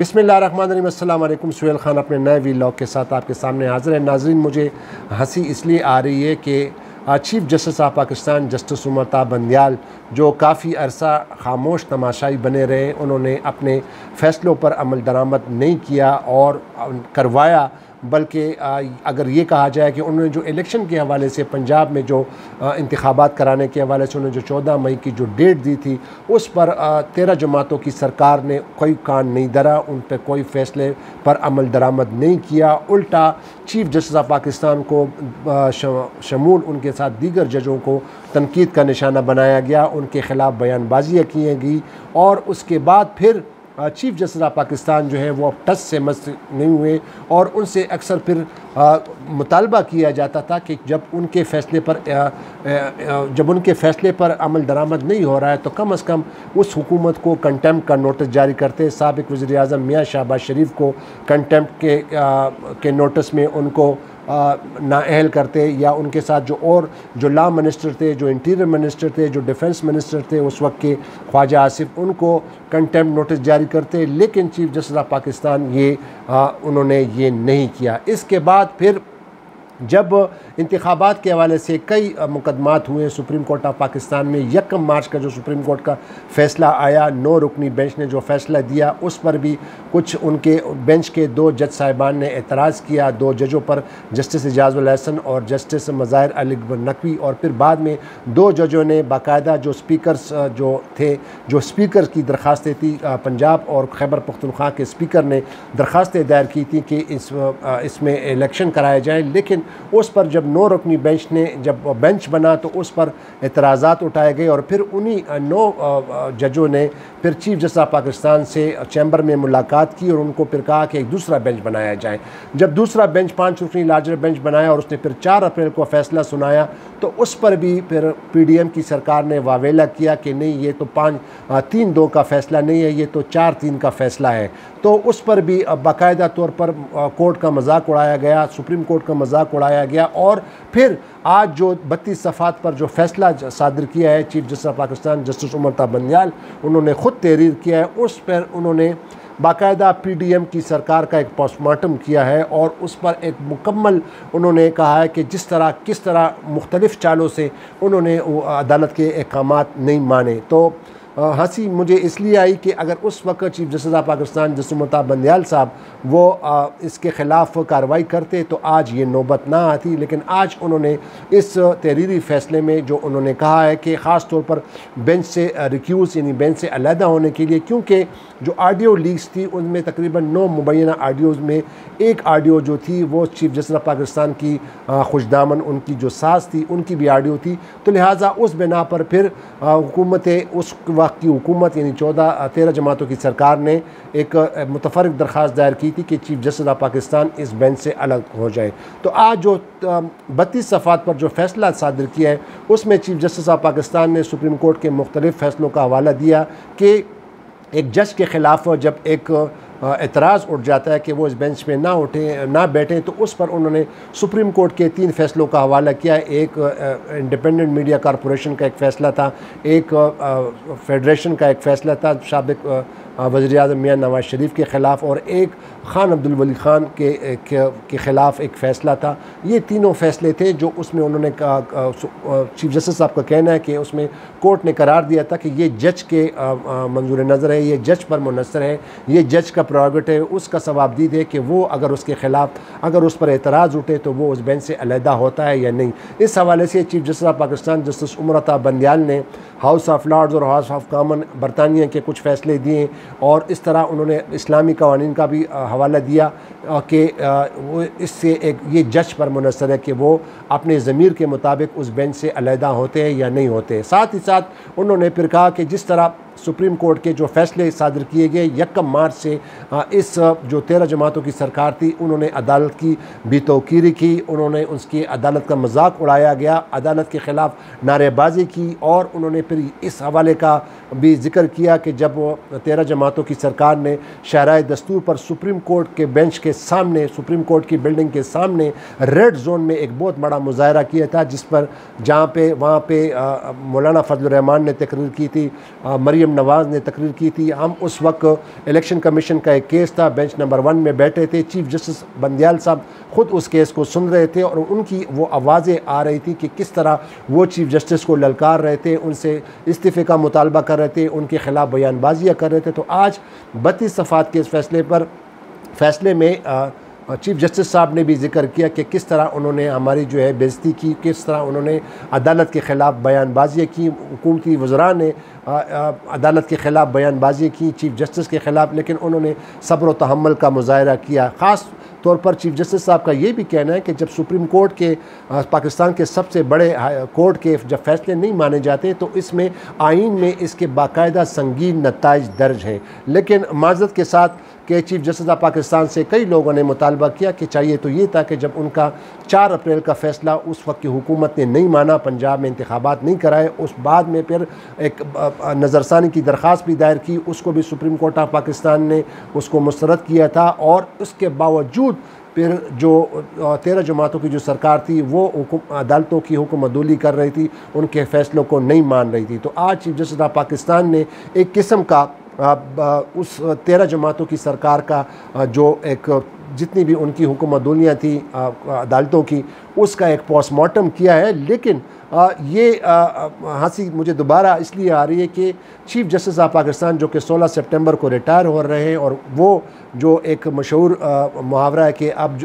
बिस्मिल्लाहिर्रहमानिर्रहीम। अस्सलाम वालेकुम। सुहेल खान अपने नए व्लॉग के साथ आपके सामने हाज़िर है। नाज़रीन, मुझे हंसी इसलिए आ रही है कि chief justice of Pakistan justice Umar Ata Bandial जो काफ़ी अरसा खामोश तमाशाई बने रहे, उन्होंने अपने फ़ैसलों पर अमल दरामद नहीं किया और करवाया, बल्कि अगर ये कहा जाए कि उन्होंने जो इलेक्शन के हवाले से पंजाब में जो इंतखाबात कराने के हवाले से उन्होंने जो 14 मई की जो डेट दी थी, उस पर 13 जमातों की सरकार ने कोई कान नहीं धरा, उन पर कोई फ़ैसले पर अमल दरामद नहीं किया। उल्टा चीफ़ जस्टिस ऑफ पाकिस्तान को शमूल उनके साथ दीगर जजों को तनकीद का निशाना बनाया गया, उनके ख़िलाफ़ बयानबाजियाँ की गई और उसके बाद फिर चीफ़ जस्टिस ऑफ पाकिस्तान जो है वो अब टच से मस नहीं हुए और उनसे अक्सर फिर मुतालबा किया जाता था कि जब उनके फ़ैसले पर अमल दरामद नहीं हो रहा है तो कम अज़ कम उस हुकूमत को कंटेम्प्ट का नोटिस जारी करते। साबिक़ वज़ीर-ए-आज़म मियाँ शहबाज शरीफ को कंटेम्प्ट के नोटिस में उनको नाअहल करते, या उनके साथ जो लॉ मिनिस्टर थे, जो इंटीरियर मिनिस्टर थे, जो डिफेंस मिनिस्टर थे उस वक्त के ख्वाजा आसिफ, उनको कंटेम्प्ट नोटिस जारी करते। लेकिन चीफ़ जस्टिस ऑफ पाकिस्तान उन्होंने ये नहीं किया। इसके बाद फिर जब इंतखाबात के हवाले से कई मुकदमात हुए सुप्रीम कोर्ट ऑफ पाकिस्तान में, 1 मार्च का जो सुप्रीम कोर्ट का फ़ैसला आया, 9 रुकनी बेंच ने जो फ़ैसला दिया, उस पर भी कुछ उनके बेंच के 2 जज साहिबान ने एतराज़ किया। 2 जजों पर, जस्टिस एजाज़ुल एहसन और जस्टिस मज़ाहिर अली नकवी, और फिर बाद में 2 जजों ने बाकायदा जो स्पीकर्स जो स्पीकर की दरख्वास्तें थी, पंजाब और खैबर पख्तूनख्वा के स्पीकर ने दरख्वास्तें दायर की थी कि इसमें इलेक्शन कराए जाए। लेकिन उस पर जब 9 रुकनी बेंच ने जब बेंच बना तो उस पर एतराज़ात उठाए गए और फिर उन्हीं 9 जजों ने फिर चीफ़ जस्टिस ऑफ पाकिस्तान से चैम्बर में मुलाकात की और उनको फिर कहा कि एक दूसरा बेंच बनाया जाए। जब दूसरा बेंच 5 रुकनी लार्जर बेंच बनाया और उसने फिर 4 अप्रैल को फ़ैसला सुनाया तो उस पर भी फिर PDM की सरकार ने वावेला किया कि नहीं, ये तो 3-2 का फ़ैसला नहीं है, ये तो 4-3 का फ़ैसला है। तो उस पर भी बाकायदा तौर पर कोर्ट का मजाक उड़ाया गया, सुप्रीम कोर्ट का मजाक उड़ाया गया। और फिर आज जो 32 सफ़ात पर जो फ़ैसला सादर किया है chief justice of Pakistan justice Umar Ata Bandial, उन्होंने ख़ुद तहरीर किया है, उस पर उन्होंने बाकायदा PDM की सरकार का एक पोस्टमार्टम किया है और उस पर एक मुकम्मल उन्होंने कहा है कि किस तरह मुख्तलिफ़ चालों से उन्होंने अदालत के अहकामात नहीं माने। तो हंसी मुझे इसलिए आई कि अगर उस वक्त chief justice of Pakistan justice Umar Ata Bandial साहब वो इसके ख़िलाफ़ कार्रवाई करते तो आज ये नौबत ना आती। लेकिन आज उन्होंने इस तहरीरी फ़ैसले में जो उन्होंने कहा है कि ख़ास तौर पर बेंच से रिक्यूज़ यानी बेंच से अलहदा होने के लिए, क्योंकि जो ऑडियो लीक्स थी उनमें तकरीबन 9 मुबैना ऑडियोज़ में एक ऑडियो जो थी वो चीफ़ जस्टिस ऑफ पाकिस्तान की खुशदामन उनकी जो सास थी उनकी भी ऑडियो थी। तो लिहाजा उस बिना पर फिर उस वक्त की हुकूमत यानी 13 जमातों की सरकार ने एक मुतफर्रिक दरख्वास्त दायर की थी कि चीफ़ जस्टिस ऑफ पाकिस्तान इस बेंच से अलग हो जाए। तो आज जो 32 सफ़ात पर जो फ़ैसला सादर किया है उसमें चीफ़ जस्टिस ऑफ पाकिस्तान ने सुप्रीम कोर्ट के मुख्तलिफ़ फ़ैसलों का हवाला दिया कि एक जज के ख़िलाफ़ जब एक एतराज़ उठ जाता है कि वो इस बेंच पे ना बैठें, तो उस पर उन्होंने सुप्रीम कोर्ट के 3 फ़ैसलों का हवाला किया। एक इंडिपेंडेंट मीडिया कॉरपोरेशन का एक फ़ैसला था, एक फेडरेशन का एक फ़ैसला था साबिक़ वज़ीर-ए-आज़म मियाँ नवाज़ शरीफ के ख़िलाफ़, और एक ख़ान अब्दुल वली ख़ान के ख़िलाफ़ एक फ़ैसला था। ये तीनों फ़ैसले थे जो उसमें उन्होंने चीफ़ जस्टिस साहब का कहना है कि उसमें कोर्ट ने करार दिया था कि ये जज के मंजूर नज़र है, ये जज पर मुनसर है, ये जज का प्रोगेटिव है, उसका सवाबदीद है कि वो अगर उसके ख़िलाफ़ अगर उस पर एतराज़ उठे तो वो उस बेंच से अलहदा होता है या नहीं। इस हवाले से chief justice of Pakistan justice Umar Ata Bandial ने हाउस ऑफ लॉर्ड्स और हाउस ऑफ कॉमन बरतानिया के कुछ फ़ैसले दिए और इस तरह उन्होंने इस्लामी कवानीन का भी हवाला दिया कि वो इससे एक ये जज पर मुनसर है कि वो अपने ज़मीर के मुताबिक उस बेंच से अलहदा होते हैं या नहीं होते। साथ ही साथ उन्होंने फिर कहा कि जिस तरह सुप्रीम कोर्ट के जो फ़ैसले सादर किए गए 1 मार्च से इस जो 13 जमातों की सरकार थी उन्होंने अदालत की भी तौकीरी की, उन्होंने उसकी अदालत का मजाक उड़ाया गया, अदालत के ख़िलाफ़ नारेबाजी की और उन्होंने फिर इस हवाले का भी ज़िक्र किया कि जब 13 जमातों की सरकार ने शहराए दस्तूर पर सुप्रीम कोर्ट के बेंच के सामने, सुप्रीम कोर्ट की बिल्डिंग के सामने रेड जोन में एक बहुत बड़ा मुजाहरा किया था, जिस पर वहाँ पे मौलाना फजल रहमान ने तकरीर की थी, मरियम मरीम नवाज़ ने तकरीर की थी। हम उस वक्त इलेक्शन कमीशन का एक केस था, बेंच नंबर 1 में बैठे थे। चीफ जस्टिस बंदियाल साहब ख़ुद उस केस को सुन रहे थे और उनकी वो आवाज़ें आ रही थी कि किस तरह वो चीफ जस्टिस को ललकार रहे थे, उनसे इस्तीफ़े का मुतालबा कर रहे थे, उनके ख़िलाफ़ बयानबाजियाँ कर रहे थे। तो आज 32 सफ़ात के इस फैसले में चीफ जस्टिस साहब ने भी जिक्र किया कि किस तरह उन्होंने हमारी जो है बेइज्जती की, किस तरह उन्होंने अदालत के ख़िलाफ़ बयानबाजियाँ की। हुकूमती वज़रा ने अदालत के ख़िलाफ़ बयानबाजी की, चीफ जस्टिस के ख़िलाफ़, लेकिन उन्होंने सब्र व तहम्मुल का मुज़ाहरा किया। ख़ास तौर पर चीफ जस्टिस साहब का ये भी कहना है कि जब सुप्रीम कोर्ट के पाकिस्तान के सबसे बड़े कोर्ट के जब फैसले नहीं माने जाते तो इसमें आइन में इसके बाकायदा संगीन नताइज दर्ज हैं। लेकिन माज़रत के साथ कि चीफ जस्टिस ऑफ पाकिस्तान से कई लोगों ने मुतालबा किया कि चाहिए तो ये था कि जब उनका 4 अप्रैल का फ़ैसला उस वक्त की हुकूमत ने नहीं माना, पंजाब में इंतखाबात नहीं कराए, उस बाद में फिर एक नज़रसानी की दरख्वास्त भी दायर की, उसको भी सुप्रीम कोर्ट ऑफ पाकिस्तान ने उसको मुस्तरद किया था। और उसके बावजूद फिर जो 13 जमातों की जो सरकार थी वो अदालतों की हुक्म अदूली कर रही थी, उनके फ़ैसलों को नहीं मान रही थी। तो आज चीफ जस्टिस ऑफ पाकिस्तान ने एक किस्म का उस 13 जमातों की सरकार का जो एक जितनी भी उनकी हुक्म अदूलियाँ थी अदालतों की, उसका एक पोस्टमार्टम किया है। लेकिन ये हंसी मुझे दोबारा इसलिए आ रही है कि चीफ जस्टिस ऑफ पाकिस्तान जो कि 16 सितंबर को रिटायर हो रहे हैं, और वो जो एक मशहूर मुहावरा है कि अब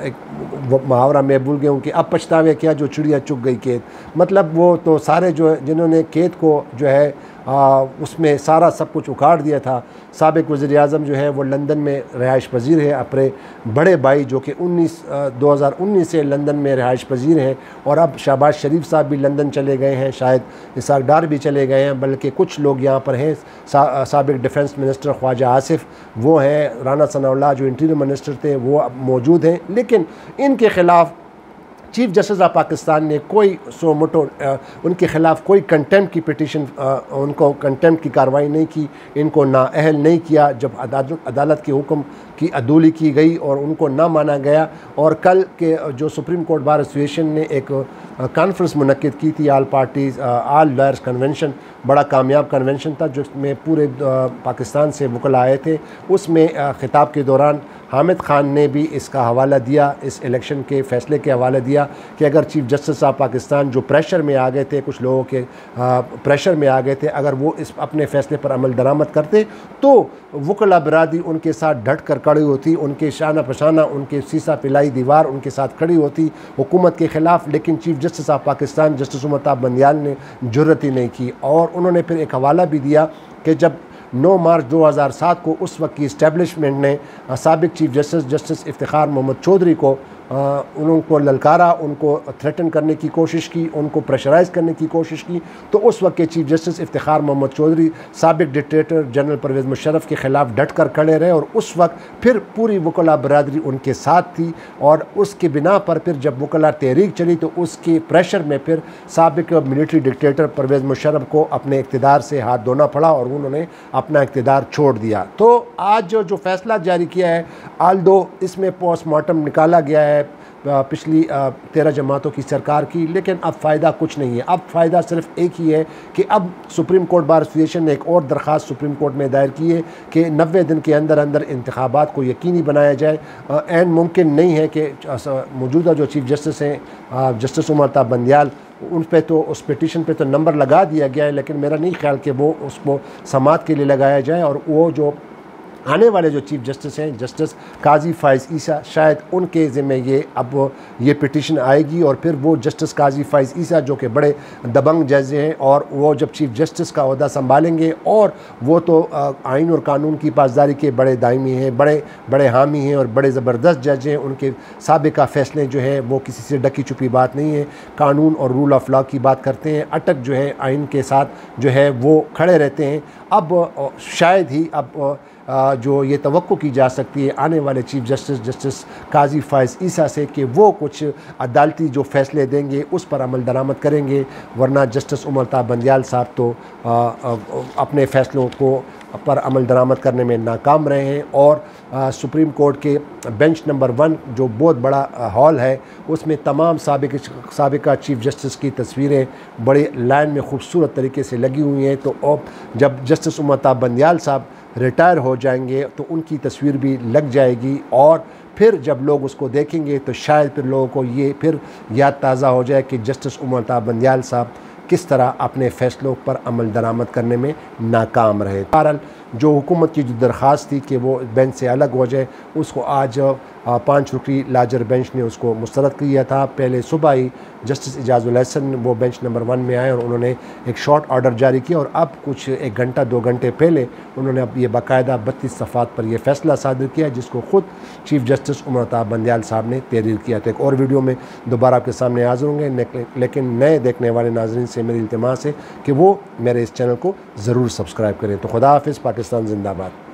एक मुहावरा मैं भूल गया हूँ कि अब पछतावे क्या जो चिड़िया चुग गई खेत, मतलब वो तो सारे जो जिन्होंने खेत को जो है उसमें सारा सब कुछ उखाड़ दिया था। साबिक वज़ीर-ए-आज़म जो है वो लंदन में रिहाइश पज़ीर है, अपने बड़े भाई जो कि 2019 से लंदन में रिहाइश पज़ीर हैं, और अब शहबाज शरीफ साहब भी लंदन चले गए हैं, शायद इसाक डार भी चले गए हैं, बल्कि कुछ लोग यहाँ पर हैं। साबिक डिफेंस मिनिस्टर ख्वाजा आसिफ वो हैं, राना सनाउल्लाह जो इंटीरियर मिनिस्टर थे वो अब मौजूद हैं। लेकिन इनके ख़िलाफ़ चीफ जस्टिस ऑफ पाकिस्तान ने कोई सो मोटो उनके ख़िलाफ़ कोई कंटेम्प्ट की पिटीशन, उनको कंटेम्प्ट की कार्रवाई नहीं की, इनको नाअहल नहीं किया जब अदालत के हुक्म की अदूली की गई और उनको ना माना गया। और कल के जो सुप्रीम कोर्ट बार एसोसिएशन ने एक कॉन्फ्रेंस मुनक्किद की थी, ऑल लॉयर्स कन्वेंशन, बड़ा कामयाब कन्वेंशन था जिसमें पूरे पाकिस्तान से वकला आए थे। उसमें ख़िताब के दौरान हामिद खान ने भी इसका हवाला दिया, इस इलेक्शन के फ़ैसले के हवाला दिया कि अगर चीफ जस्टिस ऑफ पाकिस्तान जो प्रेशर में आ गए थे, कुछ लोगों के प्रेशर में आ गए थे, अगर वो इस अपने फ़ैसले पर अमल दरामद करते तो वकला बरादरी उनके साथ डट कर खड़ी होती, उनके शाना पशाना, उनके सीसा पिलाई दीवार उनके साथ खड़ी होती हुकूमत के ख़िलाफ़। लेकिन chief justice of Pakistan justice Umar Ata Bandial ने जुर्रत ही नहीं की। और उन्होंने फिर एक हवाला भी दिया कि जब 9 मार्च 2007 को उस वक्त की इस्टेब्लिशमेंट ने साबिक चीफ जस्टिस इफ्तिखार मोहम्मद चौधरी को उनको ललकारा, उनको थ्रेटन करने की कोशिश की, उनको प्रेशराइज़ करने की कोशिश की। तो उस वक्त के चीफ जस्टिस इफ्तिखार मोहम्मद चौधरी साबिक डिक्टेटर जनरल परवेज़ मुशर्रफ के ख़िलाफ़ डट कर खड़े रहे, और उस वक्त फिर पूरी वकला बरादरी उनके साथ थी। और उसके बिना पर फिर जब वकला तहरीक चली तो उसके प्रेशर में फिर साबिक मिलिट्री डिक्टेटर परवेज़ मुशर्रफ को अपने इक़्तिदार से हाथ धोना पड़ा और उन्होंने अपना इक़्तिदार छोड़ दिया। तो आज जो फ़ैसला जारी किया है, आल्दो इसमें पोस्टमार्टम निकाला गया है पिछली 13 जमातों की सरकार की, लेकिन अब फ़ायदा कुछ नहीं है। अब फ़ायदा सिर्फ एक ही है कि अब सुप्रीम कोर्ट बार एसोसिएशन ने एक और दरख्वास्त सुप्रीम कोर्ट में दायर की है कि 90 दिन के अंदर अंदर इंतखाबात को यकीनी बनाया जाए। एंड मुमकिन नहीं है कि मौजूदा जो चीफ जस्टिस हैं जस्टिस उमर ताब बंदियाल, उन पे तो उस पिटीशन पे तो नंबर लगा दिया गया है, लेकिन मेरा नहीं ख्याल कि वो उसको समाअत के लिए लगाया जाए। और वो जो आने वाले जो चीफ जस्टिस हैं जस्टिस काजी फ़ाइज़ ईसा, शायद उनके ज़िम्मे ये पिटीशन आएगी, और फिर वो जस्टिस काजी फ़ाइज़ ईसा जो कि बड़े दबंग जज हैं, और वो जब चीफ जस्टिस का ओहदा संभालेंगे, और वो तो आइन और कानून की पासदारी के बड़े दायमी हैं, बड़े हामी हैं और बड़े ज़बरदस्त जज हैं। उनके साबिका फ़ैसले जो हैं वो किसी से ढकी छुपी बात नहीं है, कानून और रूल ऑफ लॉ की बात करते हैं, अटक जो है आइन के साथ जो है वो खड़े रहते हैं। अब शायद ही अब जो ये तवक्को की जा सकती है आने वाले चीफ जस्टिस काजी फ़ाइज़ ईसा से कि वो कुछ अदालती जो फ़ैसले देंगे उस पर अमल दरामद करेंगे, वरना जस्टिस उमर अता बंदियाल साहब तो अपने फ़ैसलों को पर अमल दरामद करने में नाकाम रहे हैं। और सुप्रीम कोर्ट के बेंच नंबर 1 जो बहुत बड़ा हॉल है उसमें तमाम साबिका चीफ जस्टिस की तस्वीरें बड़े लाइन में खूबसूरत तरीके से लगी हुई हैं। तो अब जब जस्टिस उमर अता बंदियाल साहब रिटायर हो जाएंगे तो उनकी तस्वीर भी लग जाएगी, और फिर जब लोग उसको देखेंगे तो शायद फिर लोगों को ये फिर याद ताज़ा हो जाए कि जस्टिस उमर अता बंदियाल साहब किस तरह अपने फ़ैसलों पर अमल दरामद करने में नाकाम रहे। बहरहाल जो हुकूमत की जो दरख्वास्त थी कि वो बेंच से अलग हो जाए, उसको आज 5 रुकनी लार्जर बेंच ने उसको मुस्तरद किया था। पहले सुबह ही जस्टिस इजाज़ुल हसन वो बेंच नंबर 1 में आए और उन्होंने एक शॉर्ट ऑर्डर जारी किया, और अब कुछ 1 घंटा 2 घंटे पहले उन्होंने अब ये बाकायदा 32 सफ़ात पर यह फ़ैसला सादिर किया, जिसको ख़ुद चीफ जस्टिस उमर अता बंदियाल साहब ने तहरीर किया था। एक और वीडियो में दोबारा आपके सामने हाज़िर होंगे, लेकिन नए देखने वाले नाज़रीन से मेरी इल्तिमास है कि वो मेरे इस चैनल को ज़रूर सब्सक्राइब करें। तो खुदा हाफ़िज़, पाकिस्तान जिंदाबाद।